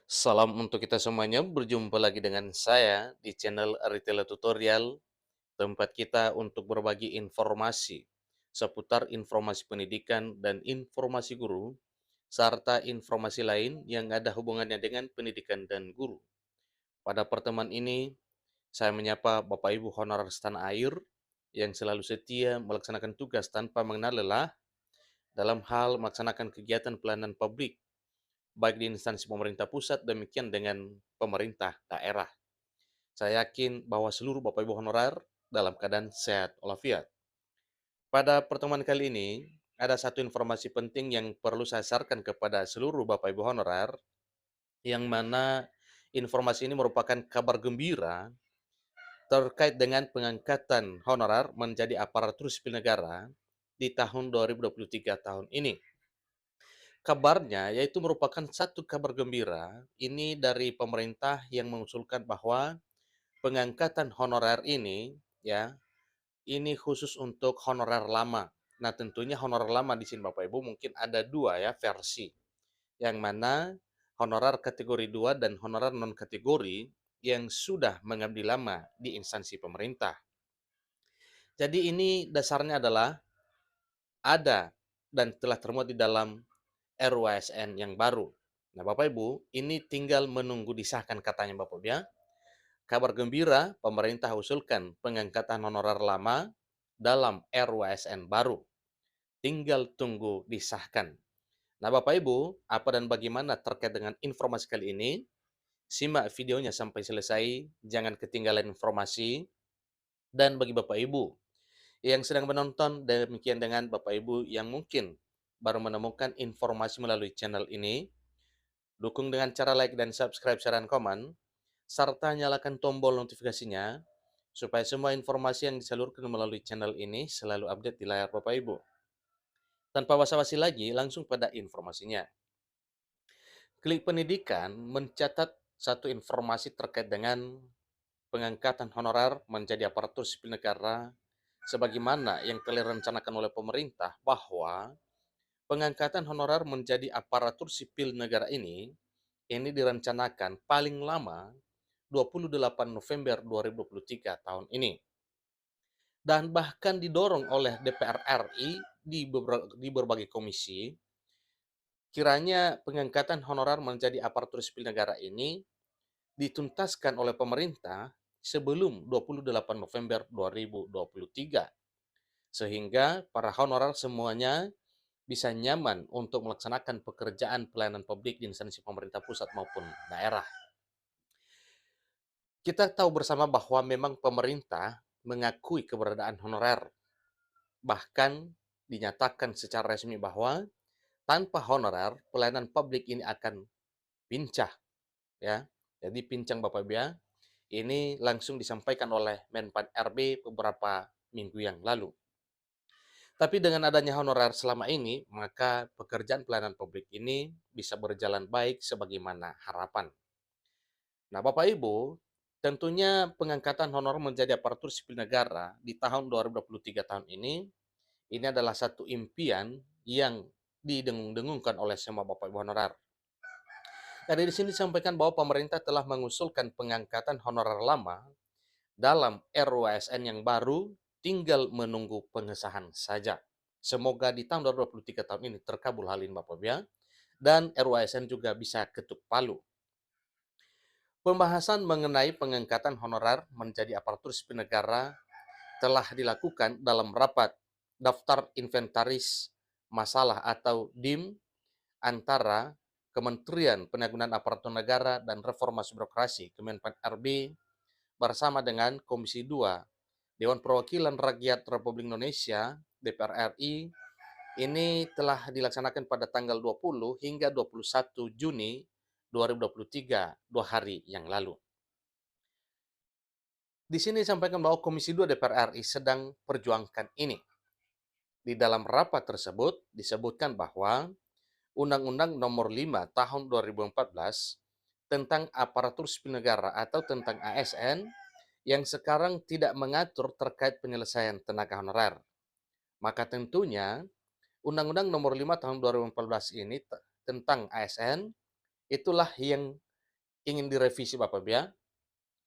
Salam untuk kita semuanya, berjumpa lagi dengan saya di channel Aritela Tutorial, tempat kita untuk berbagi informasi seputar informasi pendidikan dan informasi guru, serta informasi lain yang ada hubungannya dengan pendidikan dan guru. Pada pertemuan ini, saya menyapa Bapak Ibu Honorer Setanah Air yang selalu setia melaksanakan tugas tanpa mengenal lelah dalam hal melaksanakan kegiatan pelayanan publik baik di instansi pemerintah pusat, demikian dengan pemerintah daerah. Saya yakin bahwa seluruh Bapak Ibu honorer dalam keadaan sehat walafiat. Pada pertemuan kali ini, ada satu informasi penting yang perlu saya sarankan kepada seluruh Bapak Ibu honorer, yang mana informasi ini merupakan kabar gembira terkait dengan pengangkatan honorer menjadi aparatur sipil negara di tahun 2023 tahun ini. Kabarnya yaitu merupakan satu kabar gembira, ini dari pemerintah yang mengusulkan bahwa pengangkatan honorer ini, ya, ini khusus untuk honorer lama. Nah, tentunya honorer lama di sini Bapak Ibu mungkin ada dua ya versi, yang mana honorer kategori 2 dan honorer non kategori yang sudah mengabdi lama di instansi pemerintah. Jadi ini dasarnya adalah ada dan telah termuat di dalam RUASN yang baru. Nah, Bapak Ibu, ini tinggal menunggu disahkan katanya Bapak Ibu ya. Kabar gembira, pemerintah usulkan pengangkatan honorer lama dalam RUASN baru. Tinggal tunggu disahkan. Nah, Bapak Ibu, apa dan bagaimana terkait dengan informasi kali ini? Simak videonya sampai selesai, jangan ketinggalan informasi. Dan bagi Bapak Ibu yang sedang menonton, demikian dengan Bapak Ibu yang mungkin baru menemukan informasi melalui channel ini, dukung dengan cara like dan subscribe, share, dan komen, serta nyalakan tombol notifikasinya, supaya semua informasi yang disalurkan melalui channel ini selalu update di layar Bapak Ibu. Tanpa basa-basi lagi, langsung pada informasinya. Klik Pendidikan mencatat satu informasi terkait dengan pengangkatan honorer menjadi aparatur sipil negara sebagaimana yang telah direncanakan oleh pemerintah, bahwa pengangkatan honorer menjadi aparatur sipil negara ini direncanakan paling lama 28 November 2023 tahun ini. Dan bahkan didorong oleh DPR RI di berbagai komisi, kiranya pengangkatan honorer menjadi aparatur sipil negara ini dituntaskan oleh pemerintah sebelum 28 November 2023. Sehingga para honorer semuanya bisa nyaman untuk melaksanakan pekerjaan pelayanan publik di instansi pemerintah pusat maupun daerah. Kita tahu bersama bahwa memang pemerintah mengakui keberadaan honorer. Bahkan dinyatakan secara resmi bahwa tanpa honorer, pelayanan publik ini akan pincah. Ya. Jadi pincang Bapak Ibu ya. Ini langsung disampaikan oleh Menpan RB beberapa minggu yang lalu. Tapi dengan adanya honorer selama ini, maka pekerjaan pelayanan publik ini bisa berjalan baik sebagaimana harapan. Nah, Bapak Ibu, tentunya pengangkatan honor menjadi aparatur sipil negara di tahun 2023 tahun ini adalah satu impian yang didengung-dengungkan oleh semua Bapak Ibu honorer. Dari di sini disampaikan bahwa pemerintah telah mengusulkan pengangkatan honorer lama dalam RUASN yang baru, tinggal menunggu pengesahan saja. Semoga di tahun 2023 tahun ini terkabul hal ini Bapak Ibu ya, dan RUASN juga bisa ketuk palu. Pembahasan mengenai pengangkatan honorer menjadi aparatur sipil negara telah dilakukan dalam rapat daftar inventaris masalah atau DIM antara Kementerian Penanggulangan Aparatur Negara dan Reformasi Birokrasi Kemenpan RB bersama dengan Komisi 2 Dewan Perwakilan Rakyat Republik Indonesia DPR RI. Ini telah dilaksanakan pada tanggal 20 hingga 21 Juni 2023, 2 hari yang lalu. Di sini disampaikan bahwa Komisi 2 DPR RI sedang perjuangkan ini. Di dalam rapat tersebut disebutkan bahwa Undang-Undang Nomor 5 Tahun 2014 tentang aparatur sipil negara atau tentang ASN yang sekarang tidak mengatur terkait penyelesaian tenaga honorer. Maka tentunya Undang-Undang Nomor 5 Tahun 2014 ini tentang ASN itulah yang ingin direvisi Bapak Ibu ya,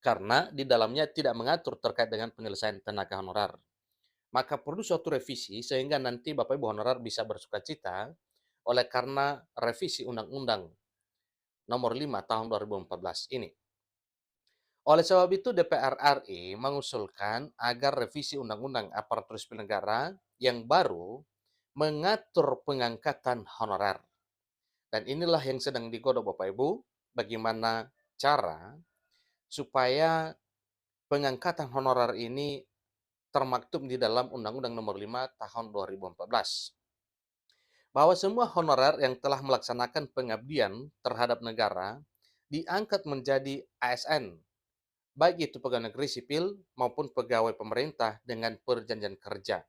karena di dalamnya tidak mengatur terkait dengan penyelesaian tenaga honorer. Maka perlu suatu revisi sehingga nanti Bapak Ibu honorer bisa bersukacita oleh karena revisi Undang-Undang Nomor 5 Tahun 2014 ini. Oleh sebab itu DPR RI mengusulkan agar revisi Undang-Undang Aparatur Sipil Negara yang baru mengatur pengangkatan honorer. Dan inilah yang sedang digodok Bapak Ibu, bagaimana cara supaya pengangkatan honorer ini termaktub di dalam Undang-Undang Nomor 5 Tahun 2014. Bahwa semua honorer yang telah melaksanakan pengabdian terhadap negara diangkat menjadi ASN, baik itu pegawai negeri sipil maupun pegawai pemerintah dengan perjanjian kerja.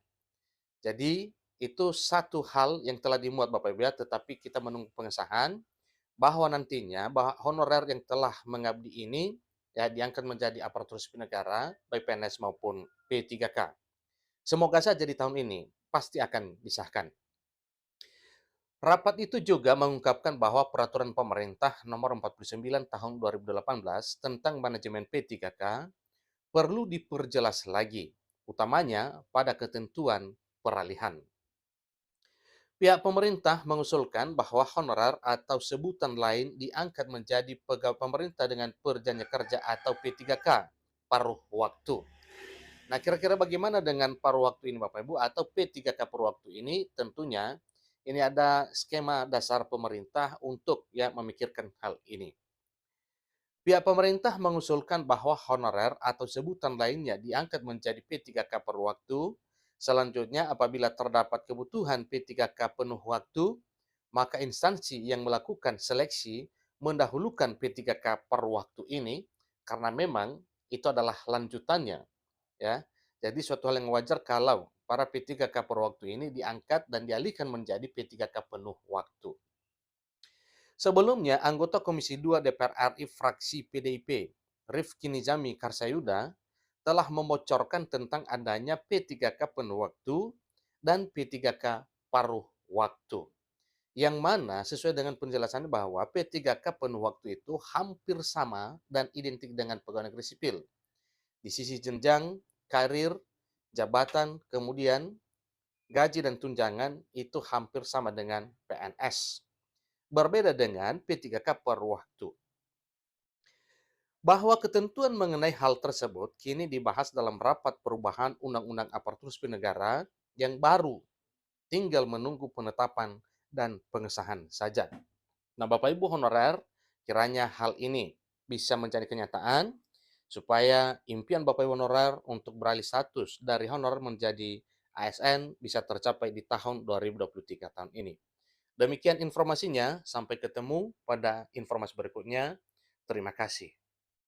Jadi, itu satu hal yang telah dimuat Bapak Ibu ya, tetapi kita menunggu pengesahan bahwa nantinya bahwa honorer yang telah mengabdi ini ya diangkat menjadi aparatur sipil negara, baik PNS maupun P3K. Semoga saja di tahun ini pasti akan disahkan. Rapat itu juga mengungkapkan bahwa peraturan pemerintah nomor 49 tahun 2018 tentang manajemen P3K perlu diperjelas lagi, utamanya pada ketentuan peralihan. Pihak pemerintah mengusulkan bahwa honorer atau sebutan lain diangkat menjadi pegawai pemerintah dengan perjanjian kerja atau P3K paruh waktu. Nah, kira-kira bagaimana dengan paruh waktu ini Bapak Ibu atau P3K paruh waktu ini? Tentunya ini ada skema dasar pemerintah untuk ya memikirkan hal ini. Pihak pemerintah mengusulkan bahwa honorer atau sebutan lainnya diangkat menjadi P3K per waktu. Selanjutnya, apabila terdapat kebutuhan P3K penuh waktu, maka instansi yang melakukan seleksi mendahulukan P3K per waktu ini karena memang itu adalah lanjutannya, ya. Jadi suatu hal yang wajar kalau para P3K per waktu ini diangkat dan dialihkan menjadi P3K penuh waktu. Sebelumnya, anggota Komisi 2 DPR RI fraksi PDIP, Rifki Nizami Karsayuda, telah membocorkan tentang adanya P3K penuh waktu dan P3K paruh waktu. Yang mana sesuai dengan penjelasannya bahwa P3K penuh waktu itu hampir sama dan identik dengan pegawai negeri sipil. Di sisi jenjang, karir, jabatan, kemudian gaji dan tunjangan itu hampir sama dengan PNS. Berbeda dengan P3K per waktu. Bahwa ketentuan mengenai hal tersebut kini dibahas dalam rapat perubahan Undang-Undang Aparatur Sipil Negara yang baru, tinggal menunggu penetapan dan pengesahan saja. Nah, Bapak Ibu honorer, kiranya hal ini bisa menjadi kenyataan supaya impian Bapak Ibu honorer untuk beralih status dari honorer menjadi ASN bisa tercapai di tahun 2023 tahun ini. Demikian informasinya, sampai ketemu pada informasi berikutnya. Terima kasih.